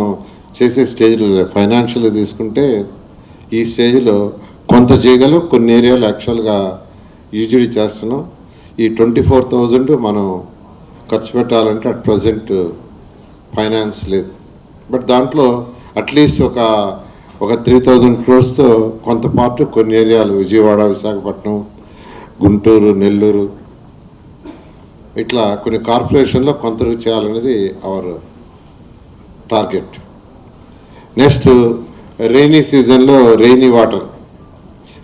చేసే స్టేజ్లో ఫైనాన్షియల్గా తీసుకుంటే ఈ స్టేజ్లో కొంత చేయగలం, కొన్ని ఏరియాలు యాక్చువల్గా యూజువలీ చేస్తున్నాం. ఈ 24,000 మనం ఖర్చు పెట్టాలంటే అట్ ప్రజెంట్ ఫైనాన్స్ లేదు. బట్ దాంట్లో అట్లీస్ట్ ఒక 3,000 crores కొంత పార్ట్ కొన్ని ఏరియాలు విజయవాడ, విశాఖపట్నం, గుంటూరు, నెల్లూరు ఇట్లా కొన్ని కార్పొరేషన్లో కొంత చేయాలనేది అవర్ టార్గెట్. నెక్స్ట్ రెయినీ సీజన్లో రెయినీ వాటర్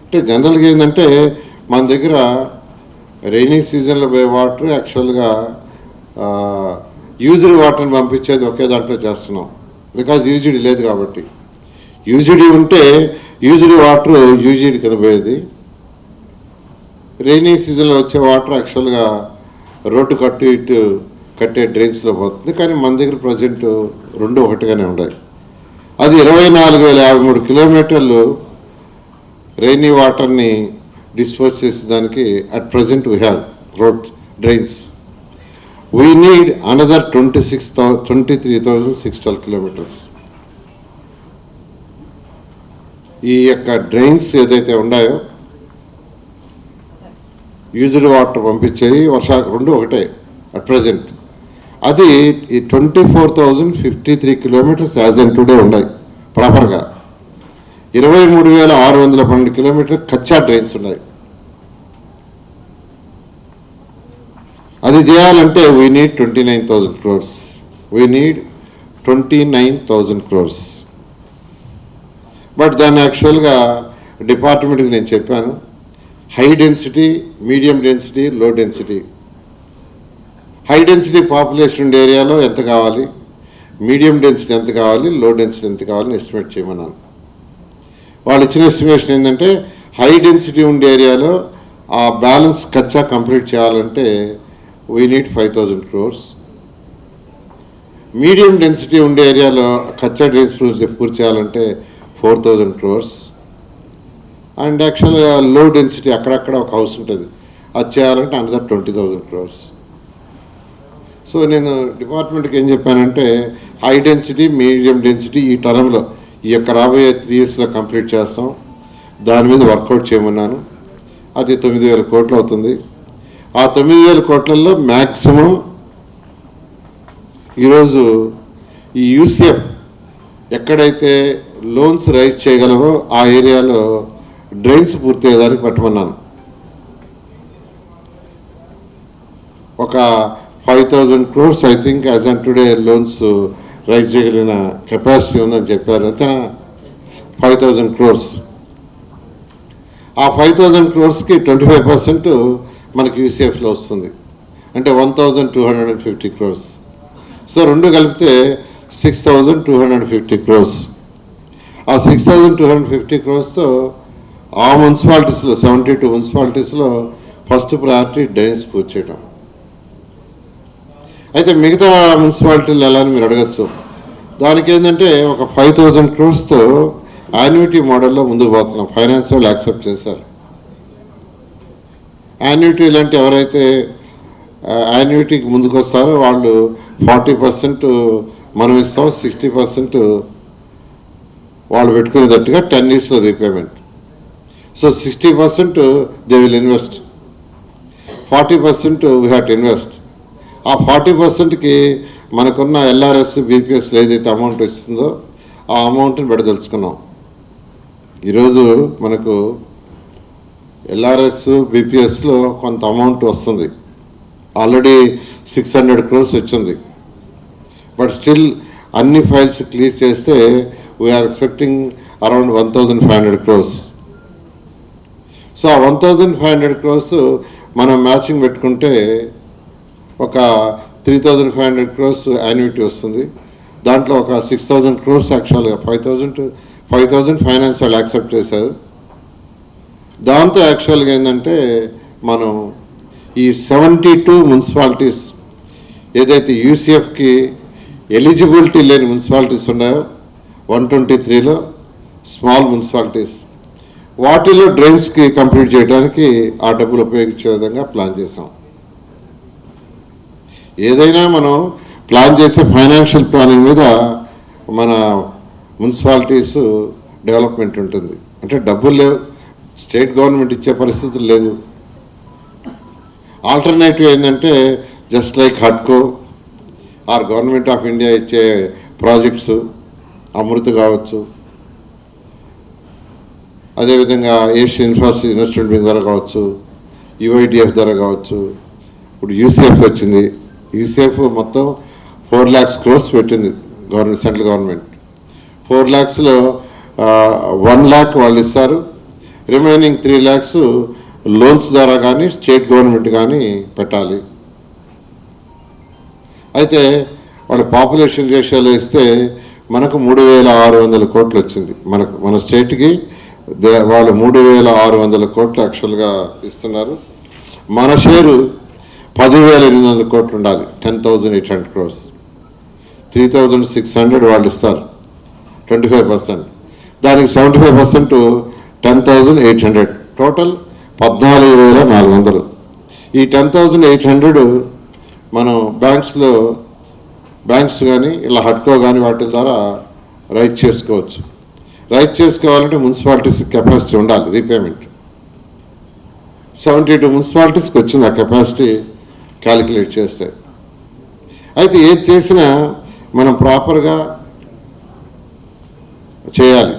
అంటే జనరల్గా ఏంటంటే మన దగ్గర రెయినీ సీజన్లో పోయే వాటర్ యాక్చువల్గా యూజ్డ్ వాటర్ని పంపించేది ఒకే దాంట్లో చేస్తున్నాం. బికాజ్ యూజ్డ్ లేదు కాబట్టి. యూజ్డ్ ఉంటే యూజ్డ్ వాటర్ యూజ్డ్ కింద పోయేది. రెయినీ సీజన్లో వచ్చే వాటర్ యాక్చువల్గా రోడ్డు కట్టే డ్రైన్స్లో పోతుంది. కానీ మన దగ్గర ప్రజెంట్ 2 ఒకటిగానే ఉన్నాయి. అది 24,053 kilometers రెయినీ వాటర్ని డిస్పోజ్ చేసేదానికి at present we have road drains. We need another 23,612 kilometers. ఈ యొక్క డ్రైన్స్ ఏదైతే ఉన్నాయో యూజ్డ్ వాటర్ పంపించేవి 2 ఒకటే అట్ ప్రజెంట్. అది ఈ 24,053 kilometers యాజ్ అండ్ టుడే ఉన్నాయి ప్రాపర్గా. 23,612 kilometers కచ్చా డ్రైన్స్ ఉన్నాయి. అది చేయాలంటే we need 29,000 crores. We need 29,000 crores. But దాన్ని యాక్చువల్గా డిపార్ట్మెంట్కి నేను చెప్పాను, high density, medium density, low density. High density population ఉండే ఏరియాలో ఎంత కావాలి, మీడియం డెన్సిటీ ఎంత కావాలి, లో డెన్సిటీ ఎంత కావాలని ఎస్టిమేట్ చేయమన్నాను. వాళ్ళు ఇచ్చిన ఎస్టిమేషన్ ఏంటంటే హై డెన్సిటీ ఉండే ఏరియాలో ఆ బ్యాలెన్స్ ఖర్చా కంప్లీట్ చేయాలంటే we need 5,000 crores. Medium density ఉండే ఏరియాలో ఖర్చా డ్రైన్స్ పూర్తి చేయాలంటే 4,000 crores. అండ్ యాక్చువల్గా లో డెన్సిటీ అక్కడక్కడ ఒక హౌస్ ఉంటుంది, అది చేయాలంటే అనదర్ 20,000 crores. సో నేను డిపార్ట్మెంట్కి ఏం చెప్పానంటే హై డెన్సిటీ, మీడియం డెన్సిటీ ఈ టర్మ్లో ఈ యొక్క రాబోయే 3 yearsలో కంప్లీట్ చేస్తాం. దాని మీద వర్కౌట్ చేయమన్నాను. అది 9,000 crores అవుతుంది. ఆ 9,000 crores మ్యాక్సిమం ఈరోజు ఈ UCF ఎక్కడైతే లోన్స్ రైజ్ చేయగలవో ఆ ఏరియాలో డ్రైన్స్ పూర్తి అయ్యేదానికి పెట్టమన్నాను. ఒక 5,000 crores I think as on today loans raise చేయగలిగిన కెపాసిటీ ఉందని చెప్పారు. అంతేనా? 5,000 crores. ఆ 5,000 crores 25% మనకి UCFలో వస్తుంది. అంటే 1250 crores. సో రెండు కలిపితే 6250 crores. ఆ 6250 crores ఆ మున్సిపాలిటీస్లో 72 మున్సిపాలిటీస్లో ఫస్ట్ ప్రయారిటీ డ్రైన్స్ పూర్తి చేయడం. అయితే మిగతా మున్సిపాలిటీలు ఎలా అని మీరు అడగచ్చు. దానికి ఏంటంటే ఒక 5000 crores యాన్యుటీ మోడల్లో ముందుకు పోతున్నాం. ఫైనాన్స్ వాళ్ళు యాక్సెప్ట్ చేశారు. యాన్యుటీలు అంటే ఎవరైతే యాన్యుటీకి ముందుకు వస్తారో వాళ్ళు 40% మనం ఇస్తాం, 60% వాళ్ళు పెట్టుకునేటట్టుగా 10 yearsలో repayment. So 60% they will invest, 40% we have to invest. ఆ 40%కి మనకున్న ఎల్ఆర్ఎస్ బీపీఎస్లో ఏదైతే అమౌంట్ వస్తుందో ఆ అమౌంట్ని పెడదలుచుకున్నాం. ఈరోజు మనకు ఎల్ఆర్ఎస్ బీపీఎస్లో కొంత అమౌంట్ వస్తుంది. ఆల్రెడీ 600 crores వచ్చింది. బట్ స్టిల్ అన్ని ఫైల్స్ క్లియర్ చేస్తే we are expecting around 1500 crores. So ఆ 1500 crores మనం మ్యాచింగ్ పెట్టుకుంటే ఒక 3500 crores యాన్యుటీ వస్తుంది. దాంట్లో ఒక 6000 crores యాక్చువల్గా 5000 ఫైనాన్స్ వాళ్ళు యాక్సెప్ట్ చేశారు. దాంతో యాక్చువల్గా ఏంటంటే మనం ఈ 72 మున్సిపాలిటీస్ ఏదైతే యూసీఎఫ్కి ఎలిజిబిలిటీ లేని మున్సిపాలిటీస్ ఉన్నాయో 123లో స్మాల్ మున్సిపాలిటీస్, వాటిలో డ్రైన్స్కి కంప్లీట్ చేయడానికి ఆ డబ్బులు ఉపయోగించే విధంగా ప్లాన్ చేసాం. ఏదైనా మనం ప్లాన్ చేసే ఫైనాన్షియల్ ప్లానింగ్ మీద మన మున్సిపాలిటీస్ డెవలప్మెంట్ ఉంటుంది. అంటే డబ్బులు లేవు, స్టేట్ గవర్నమెంట్ ఇచ్చే పరిస్థితులు లేదు. ఆల్టర్నేటివ్ ఏంటంటే జస్ట్ లైక్ హడ్కో ఆర్ గవర్నమెంట్ ఆఫ్ ఇండియా ఇచ్చే ప్రాజెక్ట్స్, అమృత్ కావచ్చు, అదేవిధంగా ఏషియన్ ఇన్వెస్ట్మెంట్ ద్వారా కావచ్చు, యుఐడిఎఫ్ ద్వారా కావచ్చు. ఇప్పుడు యూసీఎఫ్ వచ్చింది. యూసీఎఫ్ మొత్తం 4 lakhs crores పెట్టింది గవర్నమెంట్, సెంట్రల్ గవర్నమెంట్. 4 lakhsలో 1 lakh వాళ్ళు ఇస్తారు. రిమైనింగ్ 3 lakhs లోన్స్ ద్వారా కానీ స్టేట్ గవర్నమెంట్ కానీ పెట్టాలి. అయితే వాళ్ళ పాపులేషన్ రేషియోలో ఇస్తే మనకు 3600 కోట్లు వచ్చింది. మన స్టేట్కి వాళ్ళు 3600 కోట్లు యాక్చువల్గా ఇస్తున్నారు. మన షేరు 10,800 కోట్లు ఉండాలి, 10,800 crores. 3,600 వాళ్ళు ఇస్తారు, 25%. దానికి 75% 10,800, టోటల్ 14,400. ఈ 10,800 మనం బ్యాంక్స్ కానీ ఇలా హడ్కో కానీ వాటి ద్వారా రైట్ చేసుకోవచ్చు. రైట్ చేసుకోవాలంటే మున్సిపాలిటీస్ కెపాసిటీ ఉండాలి రీపేమెంట్. 72 మున్సిపాలిటీస్కి వచ్చింది ఆ కెపాసిటీ క్యాలిక్యులేట్ చేస్తే. అయితే ఏది చేసినా మనం చేయాలి.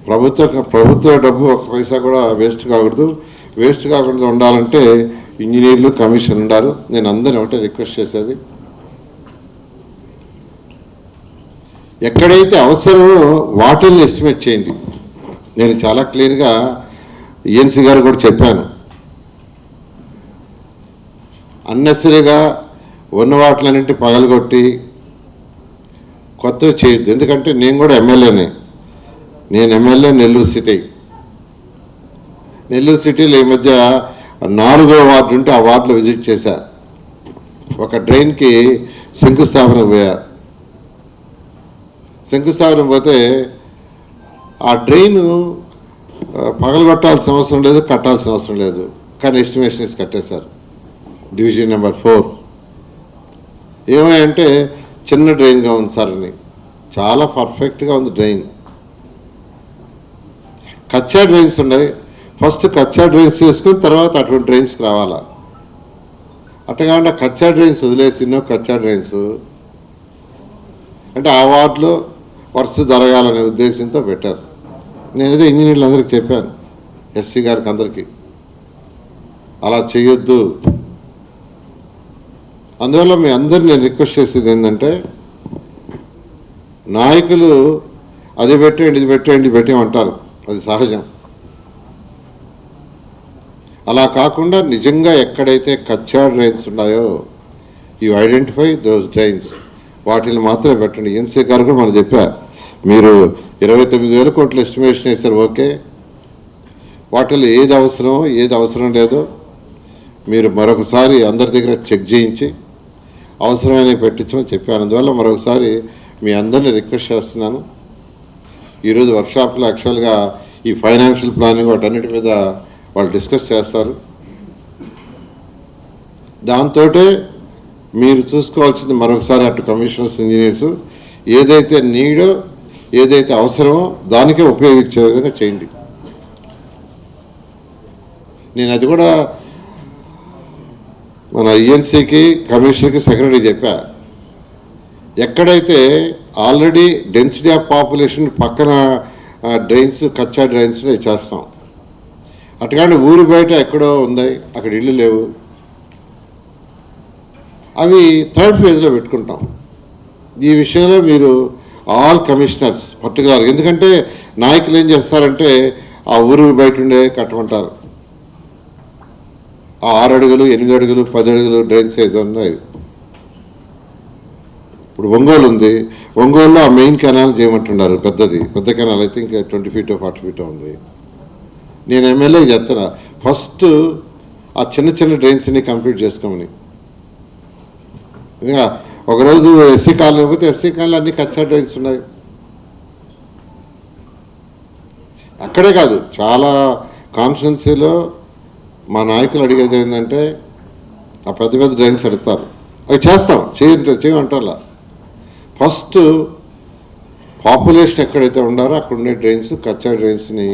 ప్రభుత్వ డబ్బు ఒక పైసా కూడా వేస్ట్ కాకుండా ఉండాలంటే ఇంజనీర్లు, కమిషన్ ఉండాలి. నేను అందరిని ఒకటే రిక్వెస్ట్ చేసేది, ఎక్కడైతే అవసరమో వాటిని ఎస్టిమేట్ చేయండి. నేను చాలా క్లియర్గా ఈఎన్సీ గారు కూడా చెప్పాను, అన్నెసరీగా ఉన్న వాటిలన్నింటి పగలగొట్టి కొత్తవి చేయొద్దు. ఎందుకంటే నేను కూడా ఎమ్మెల్యేనే. నేను ఎమ్మెల్యే నెల్లూరు సిటీలో ఈ మధ్య 4వ వార్డు ఉంటే ఆ వార్డులో విజిట్ చేశా. ఒక డ్రైన్కి శంకుస్థాపన పోతే ఆ డ్రైన్ పగలగొట్టాల్సిన అవసరం లేదు, కట్టాల్సిన అవసరం లేదు, కానీ ఎస్టిమేషన్ వేసి కట్టేశారు. డివిజన్ నెంబర్ 4 ఏమంటే చిన్న డ్రైన్గా ఉంది సార్ అని. చాలా పర్ఫెక్ట్గా ఉంది డ్రైన్. కచ్చా డ్రైన్స్ ఉన్నాయి. ఫస్ట్ కచ్చా డ్రైన్స్ చేసుకుని తర్వాత అటువంటి డ్రైన్స్కి రావాలా. అట్టగా కచ్చా డ్రైన్స్ వదిలేసి కచ్చా డ్రైన్స్ అంటే ఆ వార్డులో వర్క్ జరగాలనే ఉద్దేశంతో పెట్టారు. నేనైతే ఇంజనీర్లు అందరికీ చెప్పాను, ఎస్సీ గారికి అందరికీ అలా చేయొద్దు. అందువల్ల మీ అందరిని నేను రిక్వెస్ట్ చేసేది ఏంటంటే, నాయకులు అది పెట్టేయండి ఇది పెట్టేయండి పెట్టేయమంటారు, అది సహజం. అలా కాకుండా నిజంగా ఎక్కడైతే కచ్చా డ్రైన్స్ ఉన్నాయో యూ ఐడెంటిఫై దోస్ డ్రైన్స్, వాటిని మాత్రమే పెట్టండి. ఎన్సీ గారు కూడా మనం చెప్పారు, మీరు 29,000 కోట్లు ఎస్టిమేషన్ వేశారు, ఓకే, వాటిలో ఏది అవసరం ఏది అవసరం లేదో మీరు మరొకసారి అందరి దగ్గర చెక్ చేయించి అవసరమైన పెట్టించమని చెప్పాను. అందువల్ల మరొకసారి మీ అందరినీ రిక్వెస్ట్ చేస్తున్నాను. ఈరోజు వర్క్షాప్లో యాక్చువల్గా ఈ ఫైనాన్షియల్ ప్లానింగ్ వాటన్నిటి మీద వాళ్ళు డిస్కస్ చేస్తారు. దాంతో మీరు చూసుకోవాల్సింది మరొకసారి అటు కమిషనర్స్, ఇంజనీర్స్ ఏదైతే నీడో ఏదైతే అవసరమో దానికే ఉపయోగించే విధంగా చేయండి. నేను అది కూడా మన ఈఎన్సీకి కమిషనర్కి సెక్రటరీ చెప్పా, ఎక్కడైతే ఆల్రెడీ డెన్సిటీ ఆఫ్ పాపులేషన్ పక్కన డ్రైన్స్ కచ్చా డ్రైన్స్లో చేస్తాం, అటుకాండి ఊరి బయట ఎక్కడో ఉంది అక్కడ ఇళ్ళు లేవు, అవి థర్డ్ ఫేజ్లో పెట్టుకుంటాం. ఈ విషయంలో మీరు ఆల్ కమిషనర్స్ పర్టికులర్, ఎందుకంటే నాయకులు ఏం చేస్తారంటే ఆ ఊరు బయట ఉండే కట్టమంటారు. ఆ 6 అడుగులు 8 అడుగులు 10 అడుగులు డ్రైన్స్ ఏదో ఉన్నాయి. ఇప్పుడు ఒంగోలు ఉంది, ఒంగోలులో ఆ మెయిన్ కెనాల్ చేయమంటున్నారు, పెద్ద కెనాల్ అయితే ఇంకా 20 feet 40 feet ఉంది. నేను ఎమ్మెల్యే చెప్తున్నా, ఫస్ట్ ఆ చిన్న డ్రైన్స్ని కంప్లీట్ చేసుకోమని. ఇంకా ఒకరోజు ఎస్సీ కాలనీ పోతే ఎస్సీ కాలనీ అన్ని కచ్చా డ్రైన్స్ ఉన్నాయి. అక్కడే కాదు, చాలా కాన్స్టిట్యున్సీలో మా నాయకులు అడిగేది ఏంటంటే ఆ పెద్ద డ్రైన్స్ అడుగుతారు, అవి చేస్తాం, చేయమంటారా. ఫస్ట్ పాపులేషన్ ఎక్కడైతే ఉండారో అక్కడ ఉండే డ్రైన్స్ కచ్చా డ్రైన్స్ని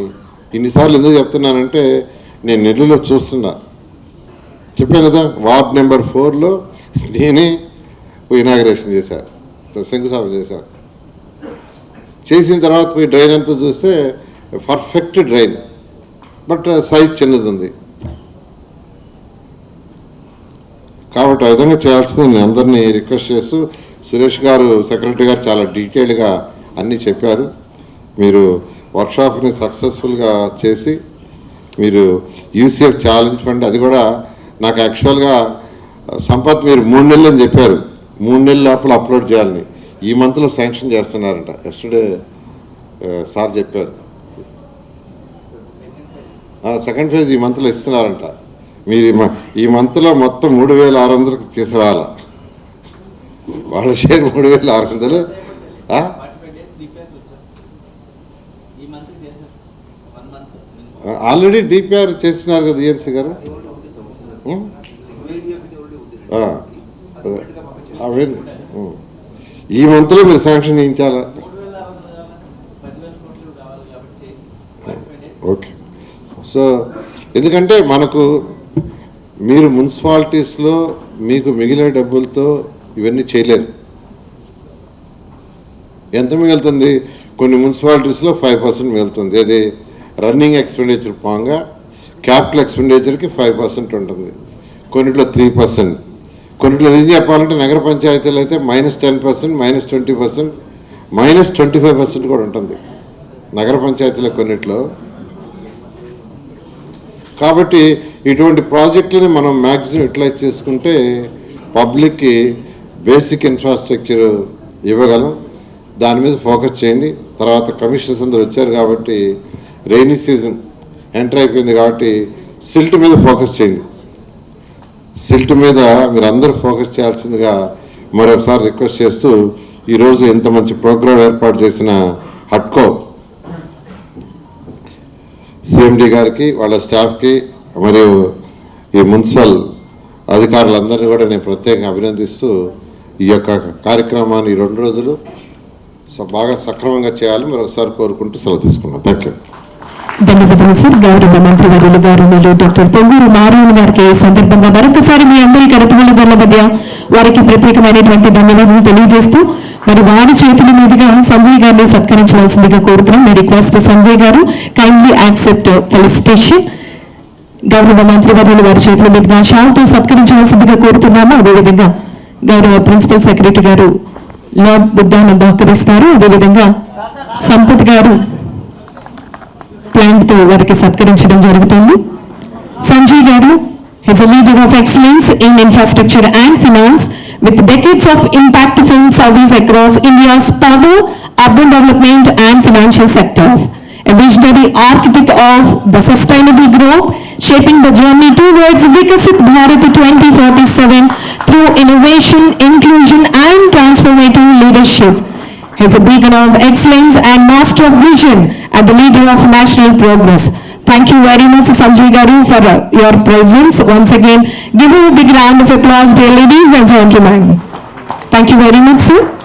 ఇన్నిసార్లు ఎందుకు చెప్తున్నానంటే నేను నెల్లూరులో చూస్తున్నా, చెప్పాను కదా, వార్డ్ నెంబర్ 4లో నేనే ఇనాగ్రేషన్ చేశారు, శంకుస్థాపన చేశారు. చేసిన తర్వాత పోయి డ్రైన్ అంతా చూస్తే పర్ఫెక్ట్ డ్రైన్, బట్ సైజ్ చిన్నది ఉంది. కాబట్టి ఆ విధంగా చేయాల్సింది నేను అందరినీ రిక్వెస్ట్ చేస్తూ, సురేష్ గారు సెక్రటరీ గారు చాలా డీటెయిల్డ్గా అన్నీ చెప్పారు. మీరు వర్క్షాప్ని సక్సెస్ఫుల్గా చేసి మీరు యూసీఎఫ్ ఛాలెంజ్ ఫండ్, అది కూడా నాకు యాక్చువల్గా సంపత్ మీరు 3 నెలలు అని చెప్పారు, 3 నెలల లోపల అప్లోడ్ చేయాలని. ఈ మంత్లో శాంక్షన్ చేస్తున్నారంట, ఎస్టర్డే సార్ చెప్పారు. సెకండ్ ఫేజ్ ఈ మంత్లో ఇస్తున్నారంట. మీరు ఈ మంత్లో మొత్తం 3,600కి తీసుకురావాల, వాళ్ళ షేర్ 3,600. ఆల్రెడీ డిపిఆర్ చేస్తున్నారు కదా ఈఎన్సీ గారు, అవే ఈ మంత్లో మీరు శాంక్షన్ చేయించాలా. ఓకే, సో ఎందుకంటే మనకు మీరు మున్సిపాలిటీస్లో మీకు మిగిలిన డబ్బులతో ఇవన్నీ చేయలేరు. ఎంత మిగులుతుంది? కొన్ని మున్సిపాలిటీస్లో 5% మిగులుతుంది, అది రన్నింగ్ ఎక్స్పెండిచర్ పోగా క్యాపిటల్ ఎక్స్పెండిచర్కి 5% ఉంటుంది, కొన్నిట్లో 3%, కొన్నిట్లో ఏం చెప్పాలంటే నగర పంచాయతీలు అయితే -10%, -20%, -25% కూడా ఉంటుంది నగర పంచాయతీలో కొన్నిట్లో. కాబట్టి ఇటువంటి ప్రాజెక్టులని మనం మ్యాక్సిమం యూటిలైజ్ చేసుకుంటే పబ్లిక్కి బేసిక్ ఇన్ఫ్రాస్ట్రక్చర్ ఇవ్వగలం. దాని మీద ఫోకస్ చేయండి. తర్వాత కమిషనర్స్ అందరూ వచ్చారు కాబట్టి రెయినీ సీజన్ ఎంటర్ అయిపోయింది కాబట్టి సిల్ట్ మీద ఫోకస్ చేయండి. సిల్ట్ మీద మీరు అందరూ ఫోకస్ చేయాల్సిందిగా మరొకసారి రిక్వెస్ట్ చేస్తూ, ఈరోజు ఇంత మంచి ప్రోగ్రాం ఏర్పాటు చేసిన హట్కో సిఎండి గారికి, వాళ్ళ స్టాఫ్కి, మరియు ఈ మున్సిపల్ అధికారులందరినీ కూడా నేను ప్రత్యేకంగా అభినందిస్తూ ఈ యొక్క కార్యక్రమాన్ని 2 రోజులు బాగా సక్రమంగా చేయాలి మరొకసారి కోరుకుంటూ సెలవు తీసుకున్నాను. Thank you. ధన్యవాదాలు సార్. గౌరవ మంత్రివర్యులు గౌరవనీయులు డాక్టర్ పొంగూరు నారాయణ గారికి ఈ సందర్భంగా మరొకసారి మీ అందరి కడపల మధ్య వారికి ప్రత్యేకమైనటువంటి ధన్యవాదాలు తెలియజేస్తూ, మరి వారి చేతుల మీదుగా సంజయ్ గారిని సత్కరించవలసిందిగా కోరుతున్నాం. మీ రిక్వెస్ట్ సంజయ్ గారు, కైండ్లీ యాక్సెప్ట్ ఫెలిసిటేషన్. గౌరవ మంత్రివర్యులు వారి చేతుల మీదుగా షాల్తో సత్కరించవలసిందిగా కోరుతున్నాము. అదేవిధంగా గౌరవ ప్రిన్సిపల్ సెక్రటరీ గారు లార్డ్ బుద్ధాన్ని బహుకరిస్తారు. అదేవిధంగా సంపత్ గారు ప్లాంట్తో వారికి సత్కరించడం జరుగుతుంది. Sanjay Garu is a leader of excellence in infrastructure and finance with decades of impactful service across India's power, urban development and financial sectors. A visionary architect of the sustainable growth, shaping the journey towards Vikasit Bharat 2047 through innovation, inclusion and transformative leadership. He is a beacon of excellence and master of vision and the leader of national progress. Thank you very much, Sanjay Garu, for your presence. Once again, give him a big round of applause, dear ladies and gentlemen. Thank you very much, sir.